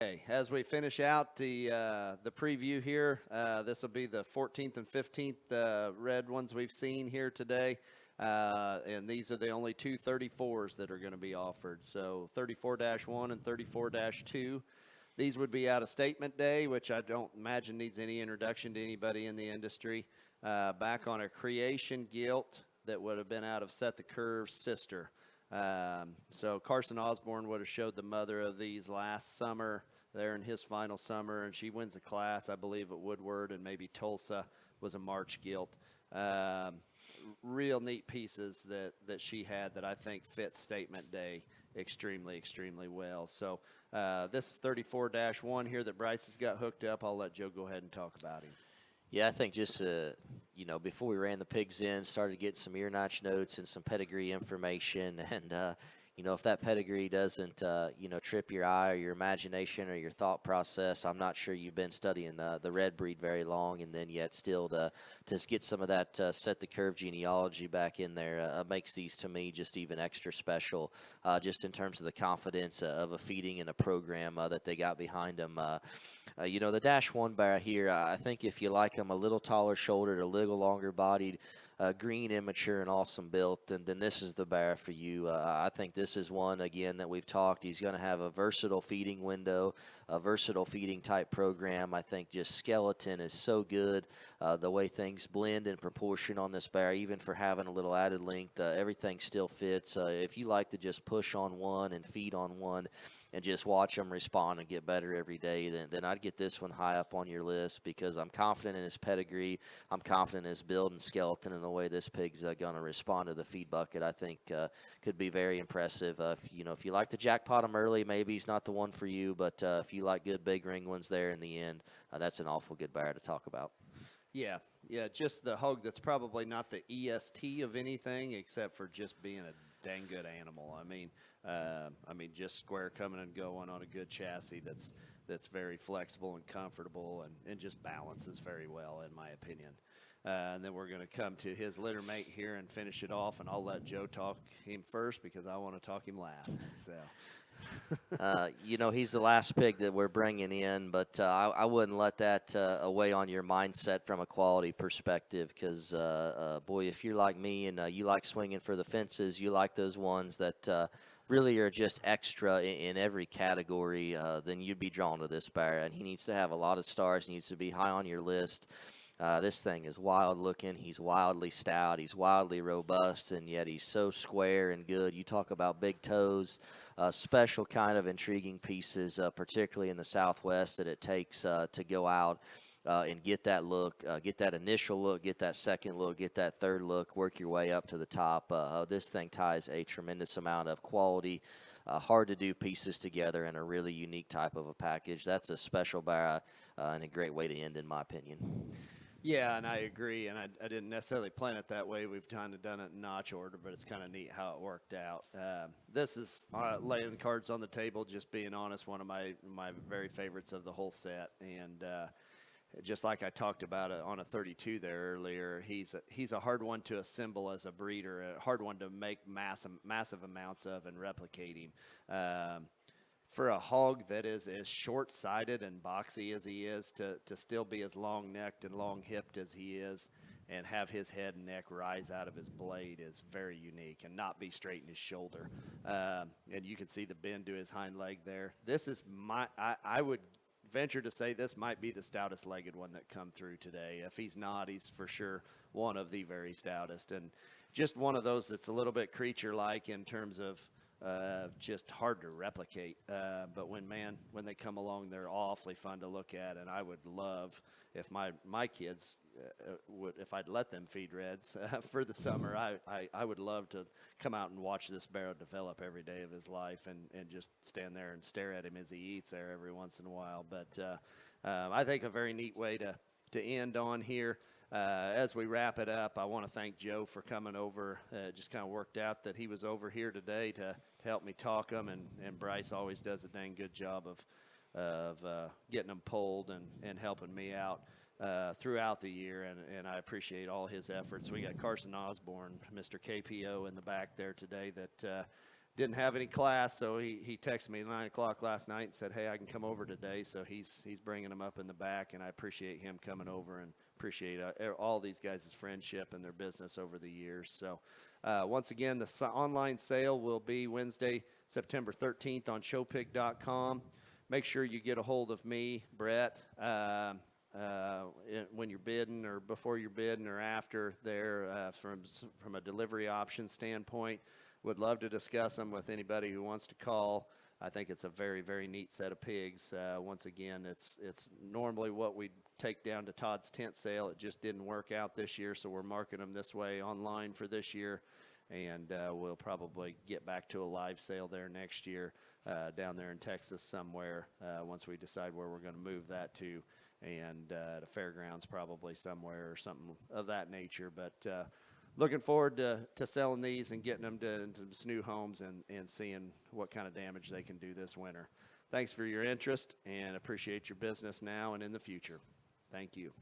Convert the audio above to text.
Okay, as we finish out the preview here, this will be the 14th and 15th red ones we've seen here today, and these are the only two 34s that are going to be offered. So 34-1 and 34-2. These would be out of statement day, which I don't imagine needs any introduction to anybody in the industry. Back on a creation gilt that would have been out of Set the Curve's sister. So Carson Osborne would have showed the mother of these last summer there in his final summer, and she wins the class, I believe, at Woodward, and maybe Tulsa was a March gilt. Real neat pieces that she had that I think fit statement day extremely well. So this 34-1 here that Bryce has got hooked up, I'll let Joe go ahead and talk about him. Yeah, I think just, before we ran the pigs in, started getting some ear notch notes and some pedigree information. And, if that pedigree doesn't, trip your eye or your imagination or your thought process, I'm not sure you've been studying the red breed very long. And then yet still to get some of that Set the Curve genealogy back in there makes these, to me, just even extra special, just in terms of the confidence of a feeding and a program that they got behind them. The Dash 1 bear here, I think if you like them a little taller shouldered, a little longer bodied, green, immature, and awesome built, then this is the bear for you. I think this is one, again, that we've talked. He's going to have a versatile feeding window, a versatile feeding type program. I think just skeleton is so good. The way things blend in proportion on this bear, even for having a little added length, everything still fits. If you like to just push on one and feed on one, and just watch them respond and get better every day, then I'd get this one high up on your list because I'm confident in his pedigree. I'm confident in his build and skeleton and the way this pig's going to respond to the feed bucket. I think could be very impressive. If you like to jackpot him early, maybe he's not the one for you, but if you like good big ring ones there in the end, that's an awful good bear to talk about. Yeah, just the hog that's probably not the EST of anything except for just being a dang good animal. I mean, just square coming and going on a good chassis that's very flexible and comfortable and just balances very well, in my opinion. And then we're going to come to his litter mate here and finish it off, and I'll let Joe talk him first because I want to talk him last. So. He's the last pig that we're bringing in, but I wouldn't let that away on your mindset from a quality perspective because, boy, if you're like me and you like swinging for the fences, you like those ones that really are just extra in every category, then you'd be drawn to this bear. And he needs to have a lot of stars. He needs to be high on your list. This thing is wild looking. He's wildly stout. He's wildly robust, and yet he's so square and good. You talk about big toes, special kind of intriguing pieces, particularly in the Southwest, that it takes to go out and get that look, get that initial look, get that second look, get that third look, work your way up to the top. This thing ties a tremendous amount of quality, hard to do pieces together in a really unique type of a package. That's a special bear and a great way to end, in my opinion. Yeah, and I agree, and I didn't necessarily plan it that way. We've kind of done it in notch order, but it's kind of neat how it worked out. This is laying cards on the table, just being honest, one of my very favorites of the whole set. And just like I talked about it on a 32 there earlier, he's a hard one to assemble as a breeder, a hard one to make massive amounts of and replicating. For a hog that is as short-sighted and boxy as he is, to still be as long-necked and long-hipped as he is and have his head and neck rise out of his blade is very unique and not be straight in his shoulder. And you can see the bend to his hind leg there. This is I would venture to say this might be the stoutest legged one that come through today. If he's not, he's for sure one of the very stoutest. And just one of those that's a little bit creature-like in terms of just hard to replicate. But when they come along, they're awfully fun to look at. And I would love if my kids if I'd let them feed reds for the summer, I would love to come out and watch this barrow develop every day of his life and just stand there and stare at him as he eats there every once in a while. But I think a very neat way to end on here. As we wrap it up, I want to thank Joe for coming over. It just kind of worked out that he was over here today to help me talk them, and Bryce always does a dang good job of getting them pulled and helping me out throughout the year, and I appreciate all his efforts. We got Carson Osborne, Mr. KPO, in the back there today that didn't have any class, so he texted me at 9 o'clock last night and said, hey, I can come over today. So he's bringing them up in the back, and I appreciate him coming over and appreciate all these guys' friendship and their business over the years. So once again, the online sale will be Wednesday, September 13th on showpig.com. Make sure you get a hold of me, Brett, when you're bidding or before you're bidding or after there from a delivery option standpoint. Would love to discuss them with anybody who wants to call. I think it's a very, very neat set of pigs. Once again, it's normally what we take down to Todd's tent sale. It just didn't work out this year, so we're marking them this way online for this year. And we'll probably get back to a live sale there next year down there in Texas somewhere once we decide where we're going to move that to. And at a fairgrounds probably somewhere or something of that nature. But looking forward to selling these and getting them into some new homes and seeing what kind of damage they can do this winter. Thanks for your interest, and appreciate your business now and in the future. Thank you.